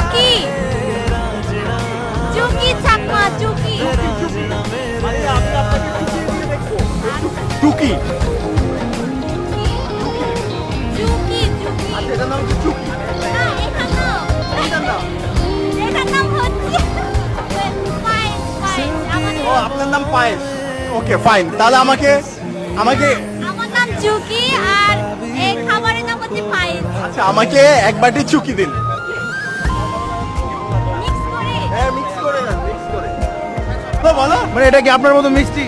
চুকি চুকি চাকমা চুকি মানে আমি আপনাকে চুকিয়ে দিয়ে দেখবো। টুকি। চুকি চুকি আচ্ছা, এটার নাম হচ্ছে চুকি। না এখান নাম এটার নাম? এটার নাম হচ্ছে পায়েস পায়েস আমাদের ও, আপনার নাম পায়েস। ওকে, ফাইন। তাহলে আমাকে আমাকে আমার নাম চুকি আর এই খাবারের নাম হচ্ছে পায়েস আচ্ছা, আমাকে এক বাটি চুকি দিন। মিক্স করে হ্যাঁ, মিক্স করে না, মিক্স করে। তো বলো, মানে এটা কি আপনার মতো মিষ্টি?